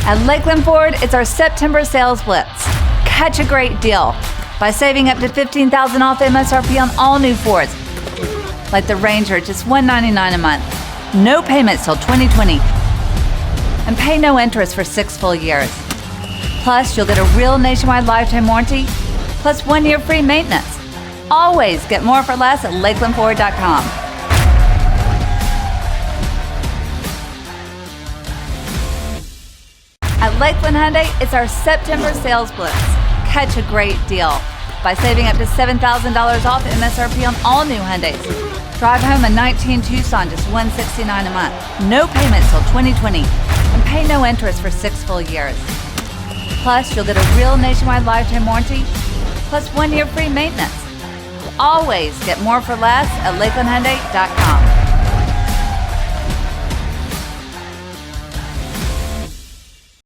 At Lakeland Ford, it's our September sales blitz. Catch a great deal by saving up to $15,000 off MSRP on all new Fords, like the Ranger, just $199 a month. No payments till 2020, and pay no interest for 6 full years. Plus, you'll get a real nationwide lifetime warranty, plus 1 year free maintenance. Always get more for less at lakelandford.com. At Lakeland Hyundai, it's our September sales blitz. Catch a great deal by saving up to $7,000 off MSRP on all new Hyundais. Drive home a 19 Tucson, just $169 a month. No payments till 2020, and pay no interest for 6 full years. Plus, you'll get a real nationwide lifetime warranty, plus 1 year free maintenance. Always get more for less at lakelandhyundai.com.